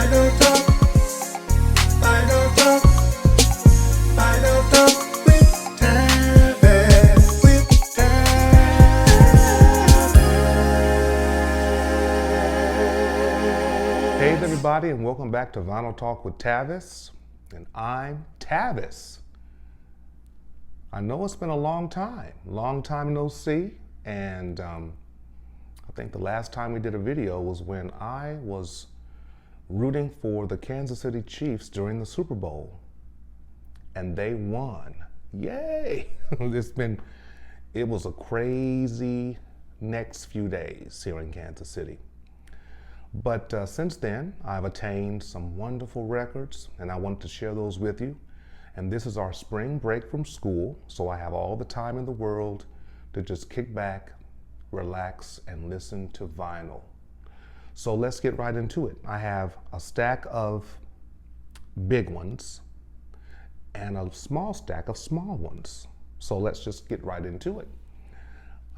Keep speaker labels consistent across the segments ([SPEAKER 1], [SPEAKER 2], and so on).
[SPEAKER 1] Final talk. Final talk. Final talk with Caravans. With Caravans.
[SPEAKER 2] Hey everybody, and welcome back to Vinyl Talk with Tavis, and I'm Tavis. I know it's been a long time no see, and I think the last time we did a video was when I was rooting for the Kansas City Chiefs during the Super Bowl, and they won. Yay! It was a crazy next few days here in Kansas City. But since then, I've attained some wonderful records, and I wanted to share those with you. And this is our spring break from school, so I have all the time in the world to just kick back, relax, and listen to vinyl. So let's get right into it. I have a stack of big ones and a small stack of small ones. So let's just get right into it.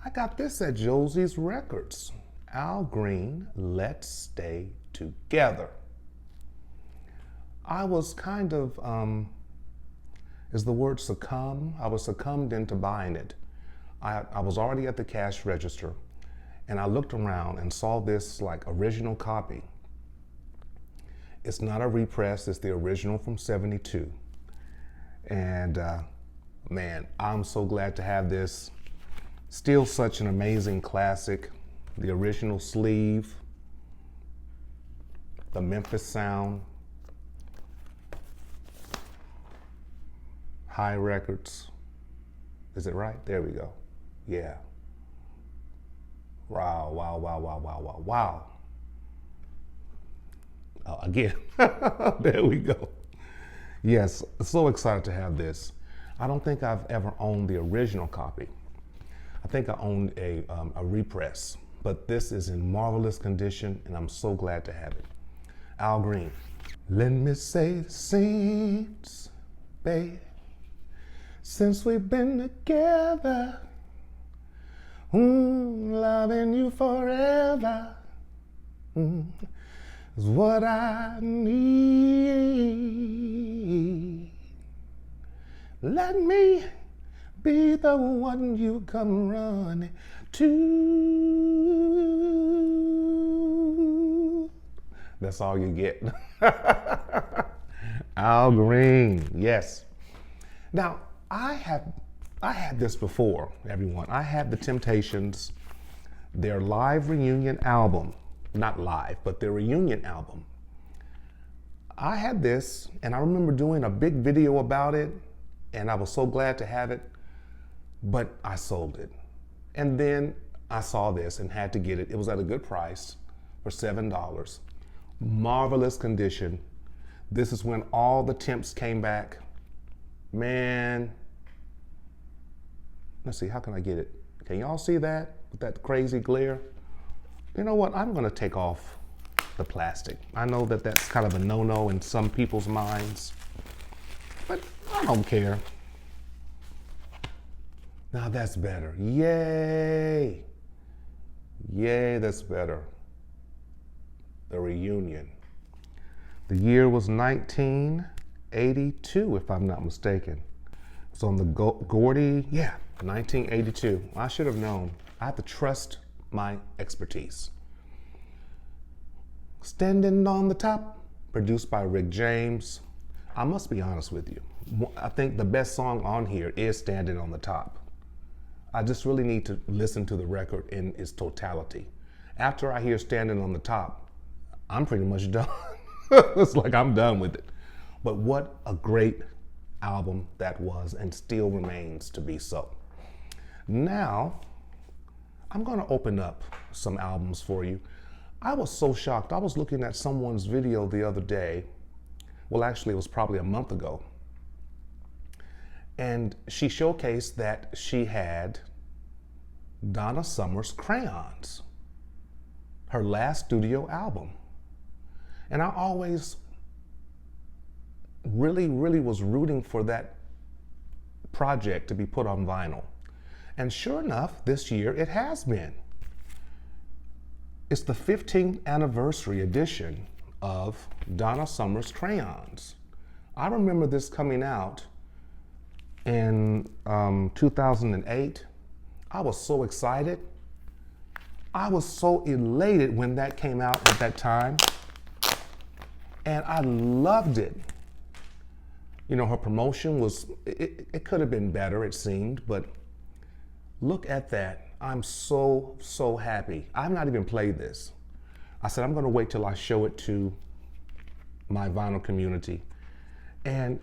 [SPEAKER 2] I got this at Josie's Records. Al Green, Let's Stay Together. I was kind of, is the word succumb? I was succumbed into buying it. I was already at the cash register, and I looked around and saw this like original copy. It's not a repress, it's the original from '72. And man, I'm so glad to have this. Still such an amazing classic. The original sleeve, the Memphis sound, High Records. Is it right? There we go. Yeah. Wow, wow, wow, wow, wow, wow, wow. Again, there we go. Yes, so excited to have this. I don't think I've ever owned the original copy. I think I owned a repress, but this is in marvelous condition, and I'm so glad to have it. Al Green. Let me say the saints, babe, since we've been together, loving you forever is what I need. Let me be the one you come running to. That's all you get. Al Green, yes. Now, I had this before, everyone. I had the Temptations, their live reunion album. Not live, but their reunion album. I had this, and I remember doing a big video about it, and I was so glad to have it, but I sold it. And then I saw this and had to get it. It was at a good price for $7. Marvelous condition. This is when all the Temps came back. Man, let's see, how can I get it? Can y'all see that with that crazy glare? You know what, I'm gonna take off the plastic. I know that that's kind of a no-no in some people's minds, but I don't care. Now that's better, yay. Yay, that's better. The reunion. The year was 1982, if I'm not mistaken. It's on the Gordy, yeah, 1982. I should have known. I have to trust my expertise. Standing on the Top, produced by Rick James. I must be honest with you. I think the best song on here is Standing on the Top. I just really need to listen to the record in its totality. After I hear Standing on the Top, I'm pretty much done. It's like I'm done with it. But what a great album that was, and still remains to be so. Now, I'm gonna open up some albums for you. I was so shocked. I was looking at someone's video the other day. Well, actually, it was probably a month ago. And she showcased that she had Donna Summers' Crayons, her last studio album. And I always really was rooting for that project to be put on vinyl. And sure enough, this year it has been. It's the 15th anniversary edition of Donna Summers crayons. I remember this coming out in 2008. I was so excited. I was so elated when that came out at that time. And I loved it. You know, her promotion was, it could have been better, it seemed, but look at that. I'm so, so happy. I've not even played this. I said, I'm gonna wait till I show it to my vinyl community. And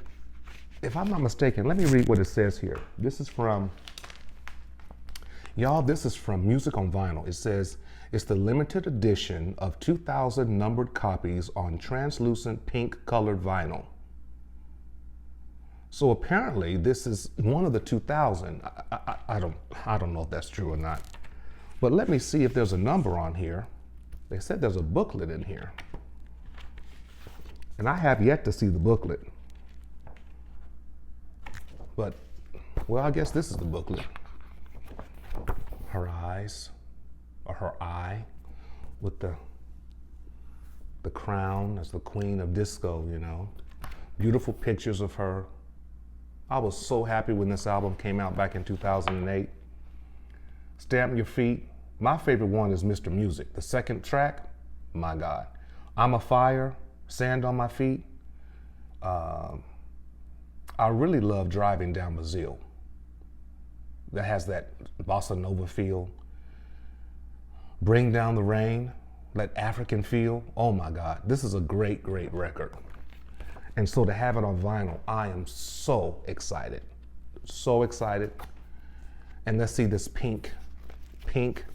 [SPEAKER 2] if I'm not mistaken, let me read what it says here. This is from, y'all, this is from Music on Vinyl. It says, it's the limited edition of 2,000 numbered copies on translucent pink colored vinyl. So apparently this is one of the 2,000. I don't know if that's true or not. But let me see if there's a number on here. They said there's a booklet in here. And I have yet to see the booklet. But, well, I guess this is the booklet. Her eyes, or her eye, with the crown as the queen of disco, you know. Beautiful pictures of her. I was so happy when this album came out back in 2008. Stamp Your Feet. My favorite one is Mr. Music. The second track, my God. I'm a Fire, Sand on My Feet. I really love Driving Down Brazil. That has that bossa nova feel. Bring Down the Rain, that African feel. Oh my God, this is a great, great record. And so to have it on vinyl, I am so excited. So excited. And let's see this pink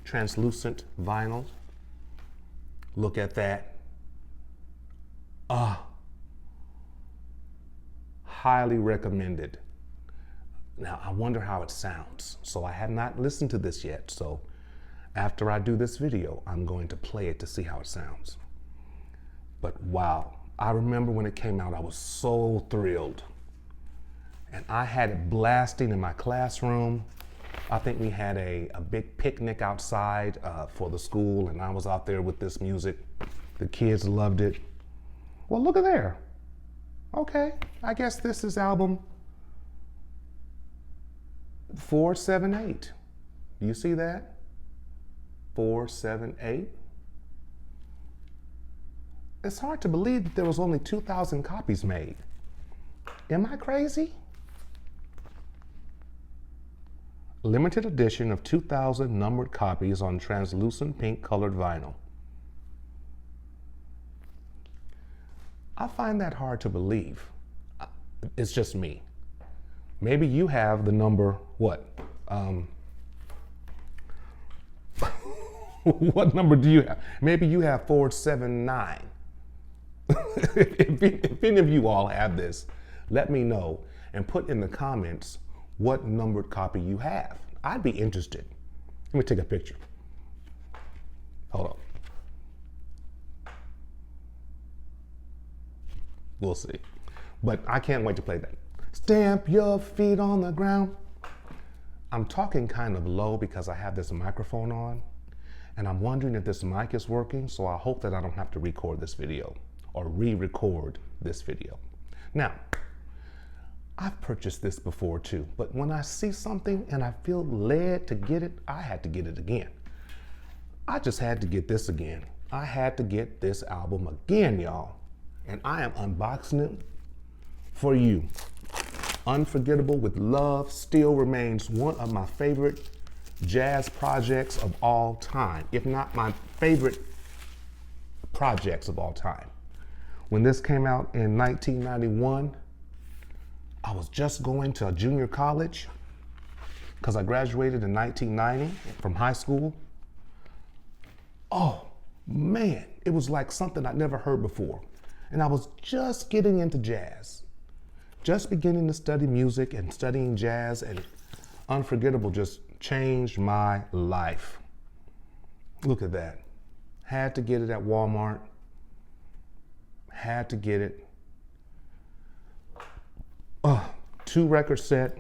[SPEAKER 2] translucent vinyl. Look at that. Highly recommended. Now, I wonder how it sounds. So I have not listened to this yet. So after I do this video, I'm going to play it to see how it sounds. But wow, I remember when it came out, I was so thrilled. And I had it blasting in my classroom. I think we had a big picnic outside for the school, and I was out there with this music. The kids loved it. Well, look at there. Okay, I guess this is album 478. Do you see that? 478. It's hard to believe that there was only 2,000 copies made. Am I crazy? Limited edition of 2,000 numbered copies on translucent pink colored vinyl. I find that hard to believe. It's just me. Maybe you have the number, what? What number do you have? Maybe you have 479. If any of you all have this, let me know and put in the comments what numbered copy you have. I'd be interested. Let me take a picture. Hold on. We'll see. But I can't wait to play that. Stamp your feet on the ground. I'm talking kind of low because I have this microphone on, and I'm wondering if this mic is working, so I hope that I don't have to record this video or re-record this video. Now, I've purchased this before too, but when I see something and I feel led to get it, I had to get it again. I just had to get this again. I had to get this album again, y'all. And I am unboxing it for you. Unforgettable with Love still remains one of my favorite jazz projects of all time, if not my favorite projects of all time. When this came out in 1991, I was just going to junior college because I graduated in 1990 from high school. Oh man, it was like something I'd never heard before. And I was just getting into jazz, just beginning to study music and studying jazz, and Unforgettable just changed my life. Look at that. Had to get it at Walmart. Had to get it. 2-record set.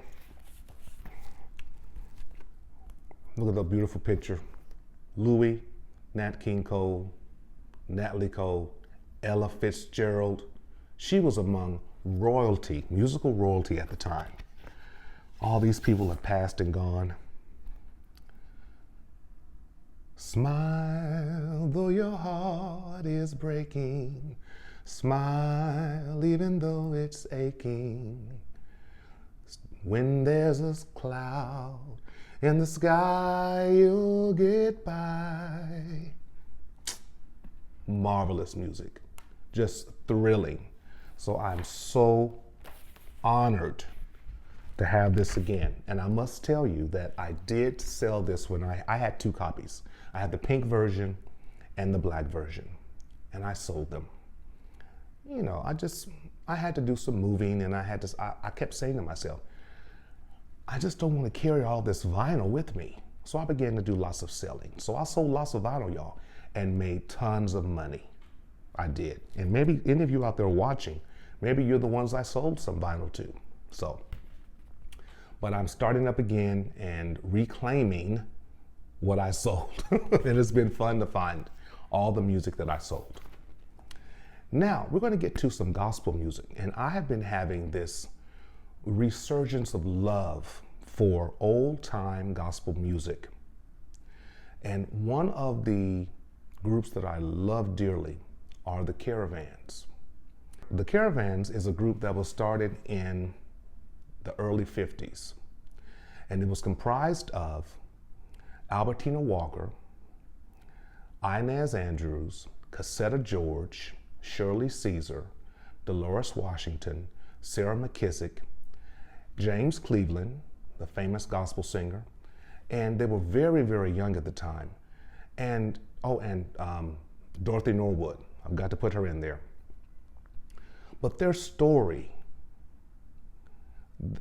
[SPEAKER 2] Look at the beautiful picture. Louis, Nat King Cole, Natalie Cole, Ella Fitzgerald. She was among royalty, musical royalty at the time. All these people have passed and gone. Smile, though your heart is breaking. Smile, even though it's aching. When there's a cloud in the sky, you'll get by. Marvelous music, just thrilling. So I'm so honored to have this again. And I must tell you that I did sell this when I had 2 copies. I had the pink version and the black version, and I sold them. You know, I had to do some moving, and I kept saying to myself, I just don't want to carry all this vinyl with me. So I began to do lots of selling. So I sold lots of vinyl, y'all, and made tons of money. I did. And maybe any of you out there watching, maybe you're the ones I sold some vinyl to. So, but I'm starting up again and reclaiming what I sold. And it's been fun to find all the music that I sold. Now, we're going to get to some gospel music. And I have been having this resurgence of love for old-time gospel music. And one of the groups that I love dearly are the Caravans. The Caravans is a group that was started in the early 50s. And it was comprised of Albertina Walker, Inez Andrews, Cassetta George, Shirley Caesar, Dolores Washington, Sarah McKissick, James Cleveland, the famous gospel singer, and they were very, very young at the time. And Dorothy Norwood, I've got to put her in there. But their story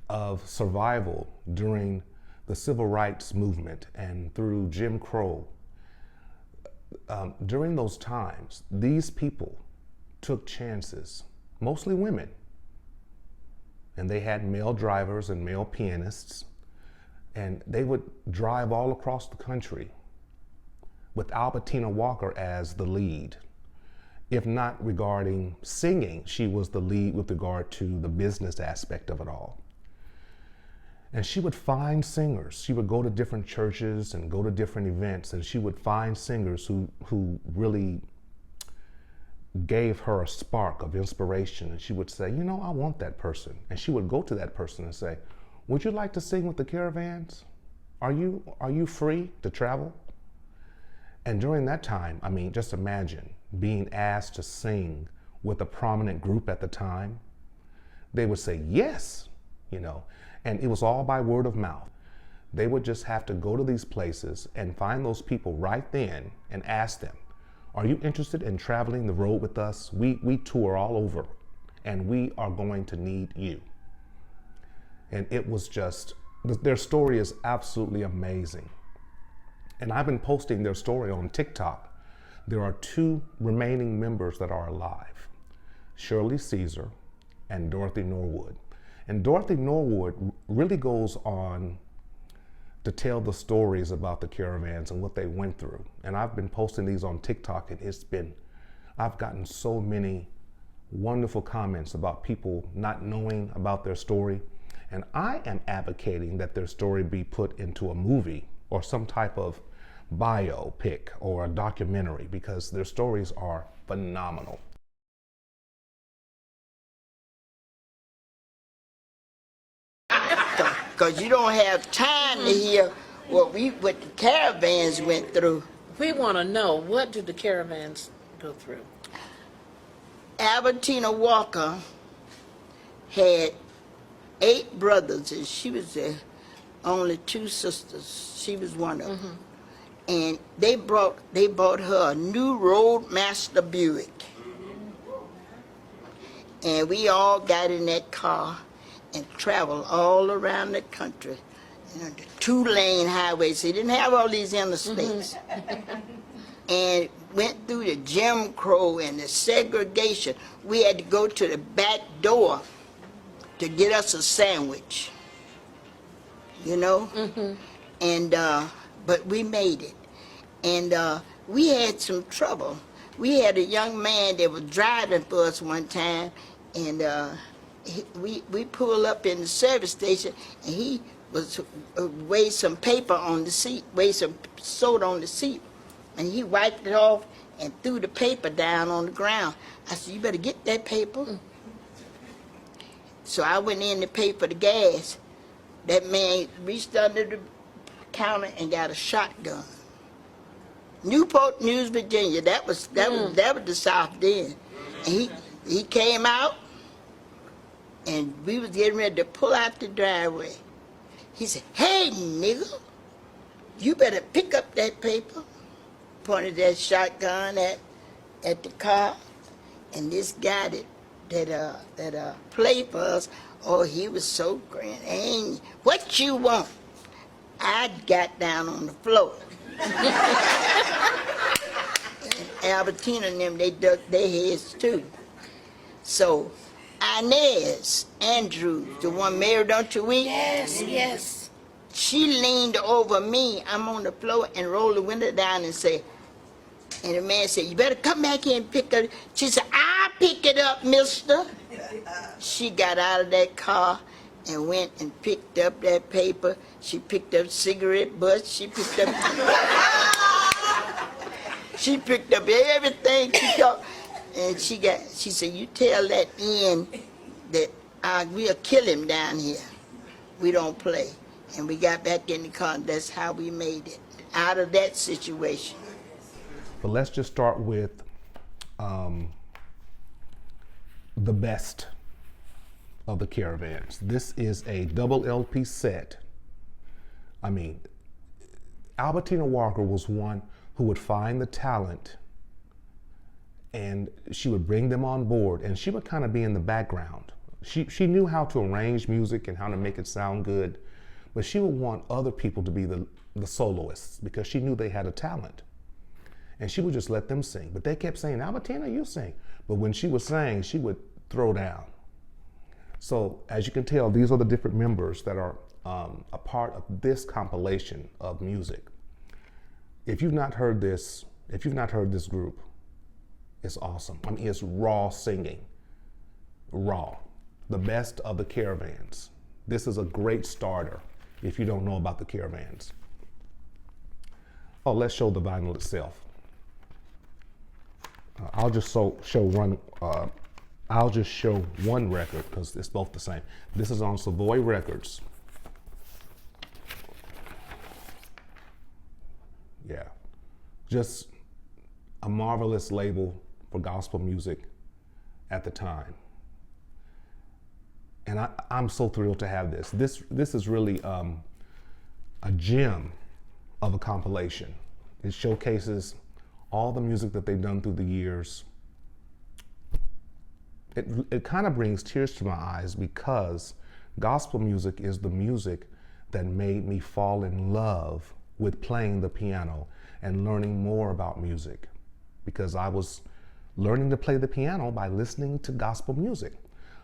[SPEAKER 2] of survival during the civil rights movement and through Jim Crow, during those times, these people took chances, mostly women. And they had male drivers and male pianists, and they would drive all across the country with Albertina Walker as the lead. If not regarding singing, she was the lead with regard to the business aspect of it all. And she would find singers. She would go to different churches and go to different events, and she would find singers who really gave her a spark of inspiration. And she would say, you know, I want that person. And she would go to that person and say, would you like to sing with the Caravans? Are you free to travel? And during that time, I mean, just imagine being asked to sing with a prominent group at the time. They would say yes, you know, and it was all by word of mouth. They would just have to go to these places and find those people right then and ask them, are you interested in traveling the road with us? We tour all over, and we are going to need you. And it was just, their story is absolutely amazing. And I've been posting their story on TikTok. There are 2 remaining members that are alive, Shirley Caesar and Dorothy Norwood. And Dorothy Norwood really goes on to tell the stories about the Caravans and what they went through. And I've been posting these on TikTok, and I've gotten so many wonderful comments about people not knowing about their story. And I am advocating that their story be put into a movie or some type of biopic or a documentary, because their stories are phenomenal.
[SPEAKER 3] Because you don't have time to hear what the Caravans went through.
[SPEAKER 4] We want to know, what did the Caravans go through?
[SPEAKER 3] Albertina Walker had 8 brothers, and she was the only 2 sisters. She was one of them. And they bought her a new Roadmaster Buick. And we all got in that car and traveled all around the country. You know, the 2-lane highways. They didn't have all these interstates. And went through the Jim Crow and the segregation. We had to go to the back door to get us a sandwich, you know? And, but we made it. And we had some trouble We had a young man that was driving for us one time, and we pulled up in the service station, and he was weighed some paper on the seat, weighed some soda on the seat, and he wiped it off and threw the paper down on the ground. I said, "You better get that paper." So I went in to pay for the gas. That man reached under the counter and got a shotgun. Newport News, Virginia. That was the South then. And he came out, and we was getting ready to pull out the driveway. He said, "Hey, nigga, you better pick up that paper." Pointed that shotgun at the car, and this guy that played for us, oh, he was so grand. "Hey, what you want?" I got down on the floor. Albertina and them, they ducked their heads too. So Inez Andrews, the one married Don't You Weep?
[SPEAKER 4] Yes, yes.
[SPEAKER 3] She leaned over me. I'm on the floor and rolled the window down and said, and the man said, "You better come back here and pick up." She said, "I'll pick it up, mister." She got out of that car and went and picked up that paper. She picked up cigarette butts. She picked up everything. And she said, "You tell that Ian that we'll kill him down here. We don't play." And we got back in the car, and that's how we made it out of that situation.
[SPEAKER 2] But let's just start with the best of the Caravans. This is a double LP set. I mean, Albertina Walker was one who would find the talent, and she would bring them on board, and she would kind of be in the background. She knew how to arrange music and how to make it sound good, but she would want other people to be the soloists because she knew they had a talent. And she would just let them sing. But they kept saying, "Albertina, you sing." But when she was saying, she would throw down. So as you can tell, these are the different members that are a part of this compilation of music. If you've not heard this group, it's awesome. I mean, it's raw singing, raw. The best of the Caravans. This is a great starter if you don't know about the Caravans. Oh, let's show the vinyl itself. I'll just show one record because it's both the same. This is on Savoy Records. Yeah, just a marvelous label for gospel music at the time. And I'm so thrilled to have this. This is really a gem of a compilation. It showcases all the music that they've done through the years. It kind of brings tears to my eyes because gospel music is the music that made me fall in love with playing the piano and learning more about music, because I was learning to play the piano by listening to gospel music.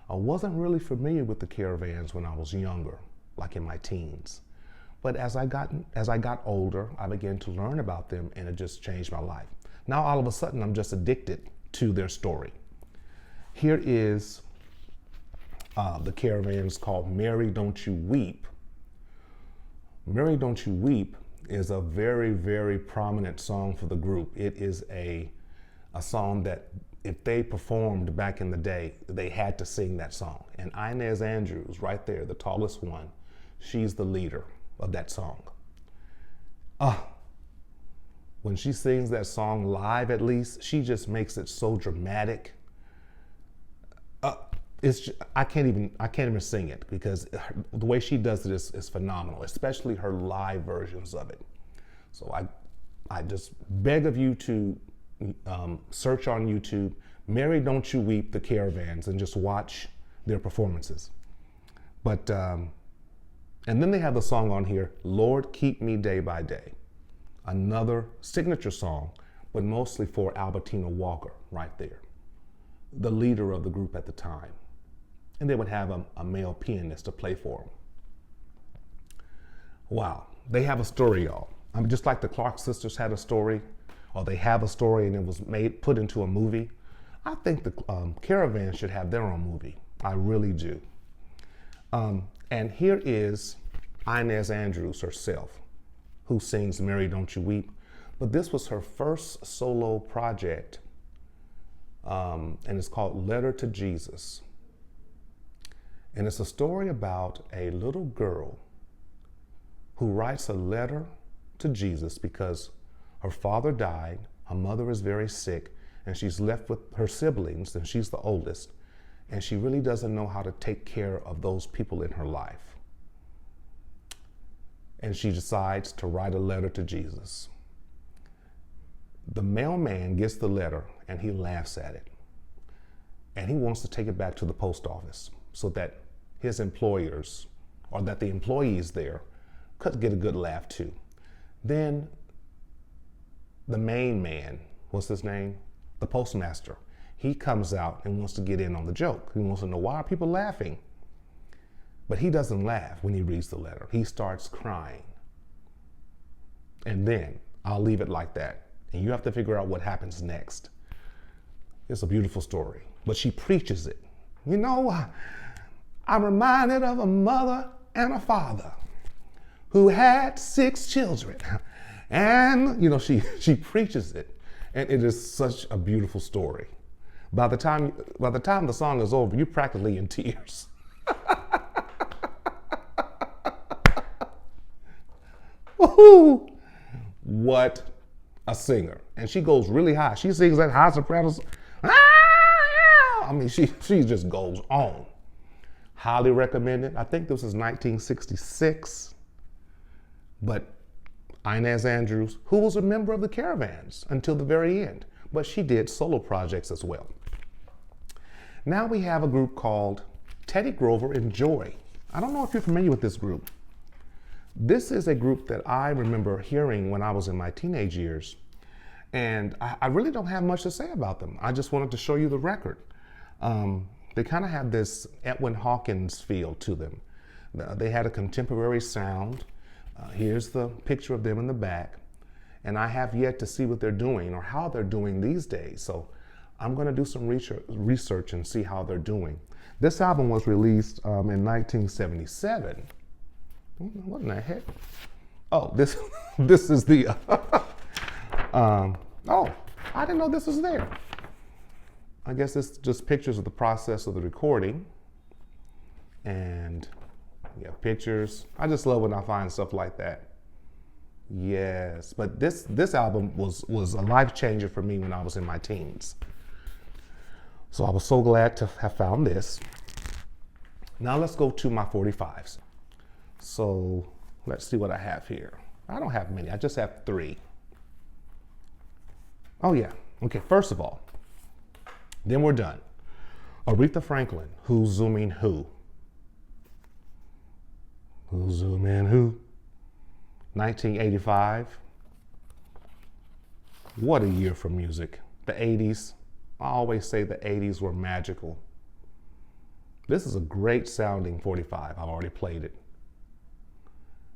[SPEAKER 2] I wasn't really familiar with the Caravans when I was younger, like in my teens. But as I got older, I began to learn about them, and it just changed my life. Now all of a sudden, I'm just addicted to their story. Here is the Caravans called "Mary, Don't You Weep." "Mary, Don't You Weep" is a very, very prominent song for the group. It is a song that if they performed back in the day, they had to sing that song. And Inez Andrews, right there, the tallest one, she's the leader of that song. When she sings that song live, at least, she just makes it so dramatic. I can't even sing it because the way she does it is phenomenal, especially her live versions of it. So I just beg of you to search on YouTube, "Mary, Don't You Weep," the Caravans, and just watch their performances. But, and then they have the song on here, "Lord, Keep Me Day by Day," another signature song, but mostly for Albertina Walker right there, the leader of the group at the time. And they would have a male pianist to play for them. Wow, they have a story, y'all. I mean, just like the Clark sisters had a story, or they have a story and it was put into a movie. I think the Caravan should have their own movie. I really do. And here is Inez Andrews herself, who sings Mary Don't You Weep. But this was her first solo project, and it's called Letter to Jesus. And it's a story about a little girl who writes a letter to Jesus because her father died, her mother is very sick, and she's left with her siblings, and she's the oldest, and she really doesn't know how to take care of those people in her life. And she decides to write a letter to Jesus. The mailman gets the letter and he laughs at it. And he wants to take it back to the post office so that his employers, or that the employees there, could get a good laugh too. Then the main man, what's his name? The postmaster. He comes out and wants to get in on the joke. He wants to know, why are people laughing? But he doesn't laugh when he reads the letter. He starts crying. And then I'll leave it like that. And you have to figure out what happens next. It's a beautiful story, but she preaches it. You know, I'm reminded of a mother and a father who had 6 children. And, you know, she preaches it. And it is such a beautiful story. By the time the song is over, you're practically in tears. Woohoo! What a singer. And she goes really high. She sings that high soprano. I mean, she just goes on. Highly recommended. I think this was 1966. But Inez Andrews, who was a member of the Caravans until the very end, but she did solo projects as well. Now we have a group called Teddy Grover and Joy. I don't know if you're familiar with this group. This is a group that I remember hearing when I was in my teenage years, and I really don't have much to say about them. I just wanted to show you the record. They kind of have this Edwin Hawkins feel to them. They had a contemporary sound. Here's the picture of them in the back, and I have yet to see what they're doing or how they're doing these days. So I'm going to do some research and see how they're doing. This album was released in 1977. What in the heck? Oh, this is the. Oh, I didn't know this was there. I guess it's just pictures of the process of the recording, and yeah, pictures. I just love when I find stuff like that. Yes, but this album was a life changer for me when I was in my teens. So I was so glad to have found this. Now let's go to my 45s. So let's see what I have here. I don't have many, I just have 3. Oh yeah, okay, first of all, then we're done. Aretha Franklin, Who's Zooming Who? Who's Zooming Who? 1985. What a year for music. The 80s. I always say the 80s were magical. This is a great sounding 45. I've already played it.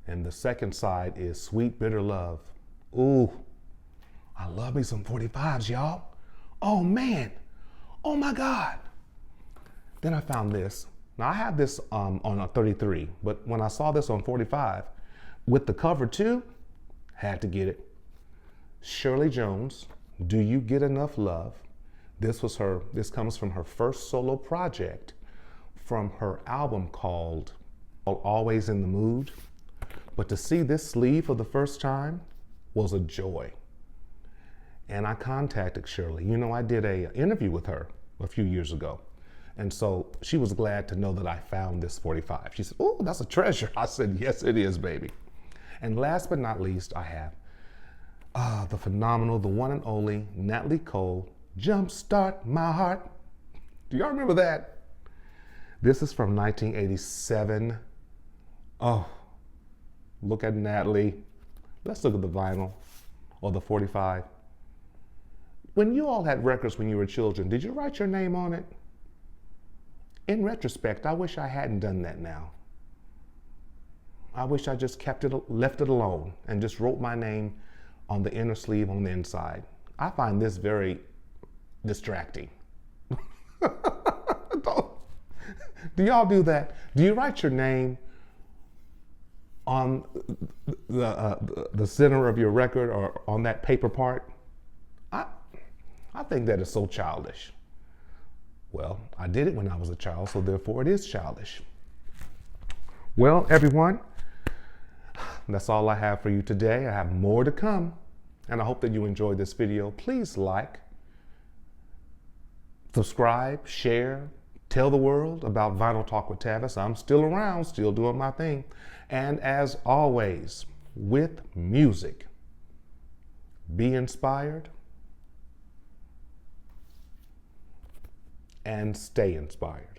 [SPEAKER 2] And the second side is Sweet Bitter Love. Ooh, I love me some 45s, y'all. Oh man, oh my God. Then I found this. Now I have this on a 33, but when I saw this on 45, with the cover too, had to get it. Shirley Jones, Do You Get Enough Love? This comes from her first solo project from her album called Always in the Mood. But to see this sleeve for the first time was a joy. And I contacted Shirley. You know, I did an interview with her a few years ago. And so she was glad to know that I found this 45. She said, oh, that's a treasure. I said, yes, it is, baby. And last but not least, I have the phenomenal, the one and only Natalie Cole, Jumpstart My Heart. Do y'all remember that? This is from 1987. Oh, look at Natalie. Let's look at the vinyl or the 45. When you all had records when you were children, did you write your name on it? In retrospect, I wish I hadn't done that now. I wish I just left it alone and just wrote my name on the inner sleeve on the inside. I find this very distracting. Do y'all do that? Do you write your name on the center of your record or on that paper part? I think that is so childish. Well, I did it when I was a child, so therefore it is childish. Well, everyone, that's all I have for you today. I have more to come, and I hope that you enjoyed this video. Please like, subscribe, share, tell the world about Vinyl Talk with Tavis. I'm still around, still doing my thing. And as always, with music, be inspired and stay inspired.